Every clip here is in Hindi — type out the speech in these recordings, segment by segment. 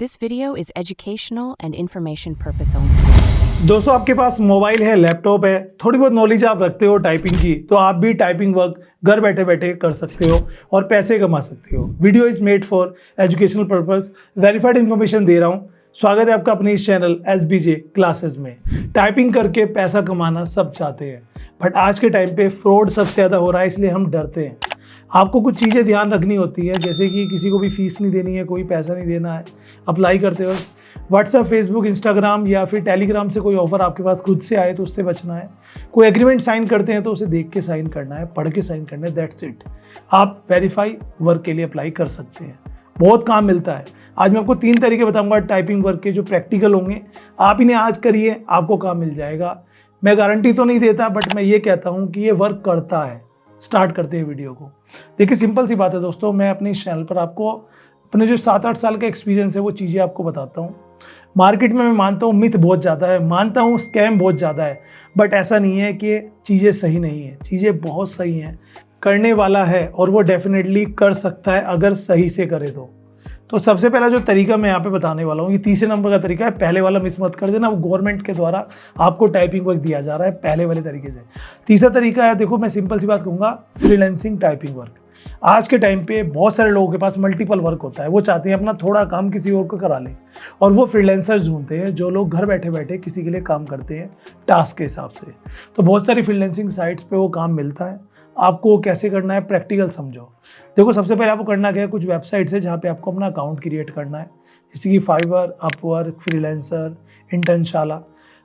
This video is educational and information purpose only. दोस्तों, आपके पास मोबाइल है, लैपटॉप है, थोड़ी बहुत नॉलेज आप रखते हो टाइपिंग की, तो आप भी टाइपिंग वर्क घर बैठे बैठे कर सकते हो और पैसे कमा सकते हो। Video is made for educational purpose, verified information दे रहा हूँ। स्वागत है आपका अपने इस चैनल SBJ क्लासेस में। टाइपिंग करके पैसा कमाना सब चाहते हैं, बट आज के टाइम पे फ्रॉड सबसे ज़्यादा हो रहा है, इसलिए हम डरते हैं। आपको कुछ चीज़ें ध्यान रखनी होती है, जैसे कि किसी को भी फीस नहीं देनी है, कोई पैसा नहीं देना है। अप्लाई करते हो व्हाट्सएप, फेसबुक, इंस्टाग्राम या फिर टेलीग्राम से कोई ऑफर आपके पास खुद से आए तो उससे बचना है। कोई एग्रीमेंट साइन करते हैं तो उसे देख के साइन करना है, पढ़ के साइन करना है, दैट्स इट। आप वेरीफाई वर्क के लिए अप्लाई कर सकते हैं, बहुत काम मिलता है। आज मैं आपको 3 तरीके बताऊंगा टाइपिंग वर्क के, जो प्रैक्टिकल होंगे। आप इन्हें आज करिए, आपको काम मिल जाएगा। मैं गारंटी तो नहीं देता, बट मैं ये कहता हूँ कि ये वर्क करता है। स्टार्ट करते हैं वीडियो को। देखिए, सिंपल सी बात है दोस्तों, मैं अपने इस चैनल पर आपको अपने जो 7-8 साल का एक्सपीरियंस है वो चीज़ें आपको बताता हूँ। मार्केट में मैं मानता हूँ मिथ बहुत ज़्यादा है, मानता हूँ स्कैम बहुत ज़्यादा है, बट ऐसा नहीं है कि चीज़ें सही नहीं है। चीज़ें बहुत सही हैं, करने वाला है और वो डेफिनेटली कर सकता है अगर सही से करे तो सबसे पहला जो तरीका मैं यहाँ पे बताने वाला हूँ, ये तीसरे नंबर का तरीका है। पहले वाला मिस मत कर देना, वो गवर्नमेंट के द्वारा आपको टाइपिंग वर्क दिया जा रहा है पहले वाले तरीके से। तीसरा तरीका है, देखो मैं सिंपल सी बात कहूँगा, फ्रीलांसिंग टाइपिंग वर्क। आज के टाइम पे बहुत सारे लोगों के पास मल्टीपल वर्क होता है, वो चाहते हैं अपना थोड़ा काम किसी और को करा लें, और वो फ्रीलांसर्स ढूंढते हैं जो लोग घर बैठे बैठे किसी के लिए काम करते हैं टास्क के हिसाब से। तो बहुत सारी फ्रीलांसिंग साइट्स पे वो काम मिलता है। आपको कैसे करना है, प्रैक्टिकल समझो। देखो, सबसे पहले आपको करना क्या है, कुछ वेबसाइट्स है जहाँ पे आपको अपना अकाउंट क्रिएट करना है, जैसे कि फाइवर, अपवर्क, फ्रीलांसर, इंटर्नशाला,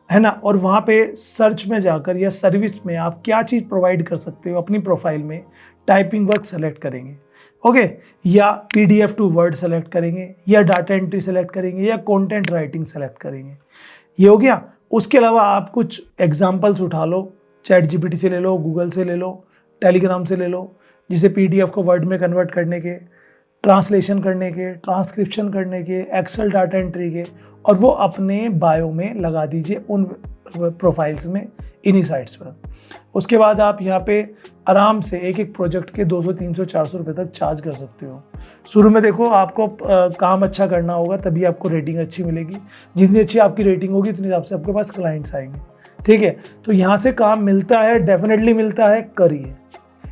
है ना। और वहाँ पे सर्च में जाकर या सर्विस में आप क्या चीज़ प्रोवाइड कर सकते हो, अपनी प्रोफाइल में टाइपिंग वर्क सेलेक्ट करेंगे, ओके, या PDF टू वर्ड सेलेक्ट करेंगे, या डाटा एंट्री सेलेक्ट करेंगे, या कंटेंट राइटिंग सेलेक्ट करेंगे। ये हो गया। उसके अलावा आप कुछ एग्जाम्पल्स उठा लो, ChatGPT से ले लो, गूगल से ले लो, टेलीग्राम से ले लो, जिसे PDF को वर्ड में कन्वर्ट करने के, ट्रांसलेशन करने के, ट्रांसक्रिप्शन करने के, एक्सेल डाटा एंट्री के, और वो अपने बायो में लगा दीजिए उन प्रोफाइल्स में, इन्हीं साइट्स पर। उसके बाद आप यहाँ पे आराम से एक एक प्रोजेक्ट के 200, 300, 400 रुपये तक चार्ज कर सकते हो। शुरू में देखो, आपको काम अच्छा करना होगा, तभी आपको रेटिंग अच्छी मिलेगी। जितनी अच्छी आपकी रेटिंग होगी उतनी हिसाब से आपके पास क्लाइंट्स आएंगे, ठीक है। तो यहाँ से काम मिलता है, डेफिनेटली मिलता है, करिए।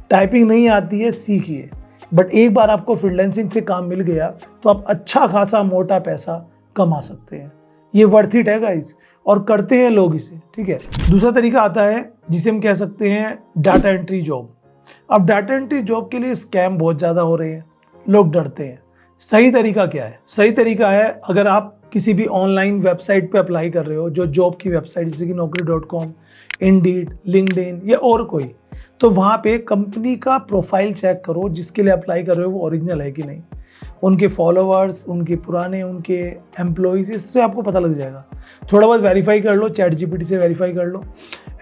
टाइपिंग नहीं आती है, सीखिए, बट एक बार आपको फ्रीलांसिंग से काम मिल गया तो आप अच्छा खासा मोटा पैसा कमा सकते हैं। ये वर्थ इट है गाइस, और करते हैं लोग इसे, ठीक है। दूसरा तरीका आता है जिसे हम कह सकते हैं डाटा एंट्री जॉब। अब डाटा एंट्री जॉब के लिए स्कैम बहुत ज़्यादा हो रहे हैं, लोग डरते हैं। सही तरीका क्या है? सही तरीका है, अगर आप किसी भी ऑनलाइन वेबसाइट पे अप्लाई कर रहे हो, जो जॉब की वेबसाइट, जैसे कि naukri.com, इंडीड, लिंक्डइन या और कोई, तो वहाँ पे कंपनी का प्रोफाइल चेक करो, जिसके लिए अप्लाई कर रहे हो वो ओरिजिनल है कि नहीं। उनके फॉलोअर्स, उनके पुराने, उनके एम्प्लॉयज़, इससे आपको पता लग जाएगा। थोड़ा बहुत वेरीफाई कर लो, ChatGPT से वेरीफाई कर लो,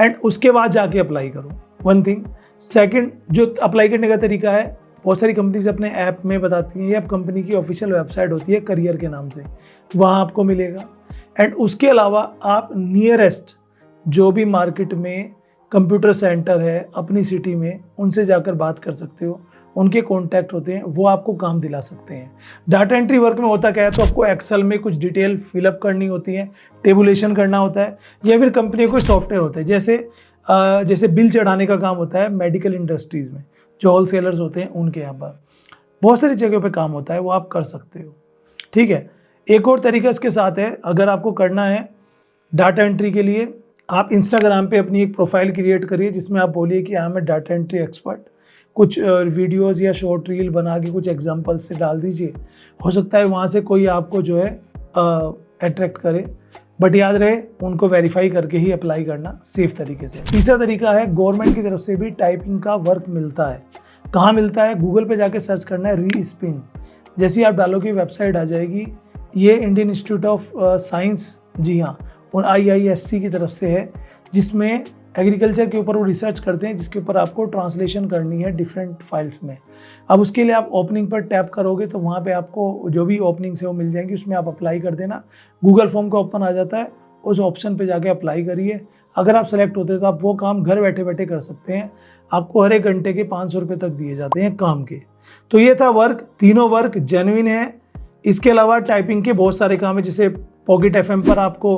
एंड उसके बाद जाके अप्लाई करो। One thing. सेकंड, जो अप्लाई करने का तरीका है, बहुत सारी कंपनीज अपने ऐप में बताती हैं, या कंपनी की ऑफिशियल वेबसाइट होती है करियर के नाम से, वहाँ आपको मिलेगा। एंड उसके अलावा आप नियरेस्ट जो भी मार्केट में कंप्यूटर सेंटर है अपनी सिटी में, उनसे जाकर बात कर सकते हो। उनके कॉन्टैक्ट होते हैं, वो आपको काम दिला सकते हैं। डाटा एंट्री वर्क में होता क्या है, तो आपको एक्सेल में कुछ डिटेल फिलअप करनी होती है, टेबुलेशन करना होता है, या फिर कंपनी का कोई सॉफ्टवेयर होता है, जैसे बिल चढ़ाने का काम होता है मेडिकल इंडस्ट्रीज़ में, जो होलसेलर्स होते हैं उनके यहाँ पर। बहुत सारी जगहों पे काम होता है, वो आप कर सकते हो, ठीक है। एक और तरीका इसके साथ है, अगर आपको करना है डाटा एंट्री के लिए, आप इंस्टाग्राम पे अपनी एक प्रोफाइल क्रिएट करिए, जिसमें आप बोलिए कि हाँ मैं डाटा एंट्री एक्सपर्ट। कुछ वीडियोस या शॉर्ट रील बना के कुछ एग्जांपल्स से डाल दीजिए, हो सकता है वहाँ से कोई आपको जो है अट्रैक्ट करे, बट याद रहे उनको वेरीफाई करके ही अप्लाई करना, सेफ तरीके से। तीसरा तरीका है, गवर्नमेंट की तरफ से भी टाइपिंग का वर्क मिलता है। कहाँ मिलता है? गूगल पे जाके सर्च करना है री-स्पिन। जैसे ही आप डालोगे वेबसाइट आ जाएगी, ये इंडियन इंस्टीट्यूट ऑफ साइंस, जी हाँ, और IISc की तरफ से है, जिसमें एग्रीकल्चर के ऊपर वो रिसर्च करते हैं, जिसके ऊपर आपको ट्रांसलेशन करनी है डिफरेंट फाइल्स में। अब उसके लिए आप ओपनिंग पर टैप करोगे तो वहाँ पे आपको जो भी ओपनिंग्स है वो मिल जाएंगी, उसमें आप अप्लाई कर देना। गूगल फॉर्म का ओपन आ जाता है, उस ऑप्शन पे जाके अप्लाई करिए। अगर आप सेलेक्ट होते हैं तो आप वो काम घर बैठे बैठे कर सकते हैं। आपको हर एक घंटे के 500 रुपये तक दिए जाते हैं काम के। तो ये था वर्क। तीनों वर्क जेन्युइन है, इसके अलावा टाइपिंग के बहुत सारे काम है, जैसे पॉकेट एफएम पर आपको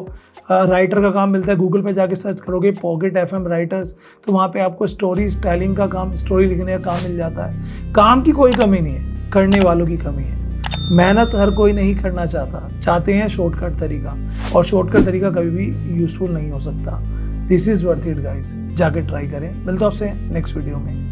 राइटर का काम मिलता है। गूगल पे जाके सर्च करोगे पॉकेट एफएम राइटर्स, तो वहाँ पे आपको स्टोरी स्टाइलिंग का काम, स्टोरी लिखने का काम मिल जाता है। काम की कोई कमी नहीं है, करने वालों की कमी है। मेहनत हर कोई नहीं करना चाहता, चाहते हैं शॉर्टकट तरीका, और शॉर्टकट तरीका कभी भी यूजफुल नहीं हो सकता। This is worth it guys, जाके ट्राई करें। मिलता हूं आपसे नेक्स्ट वीडियो में।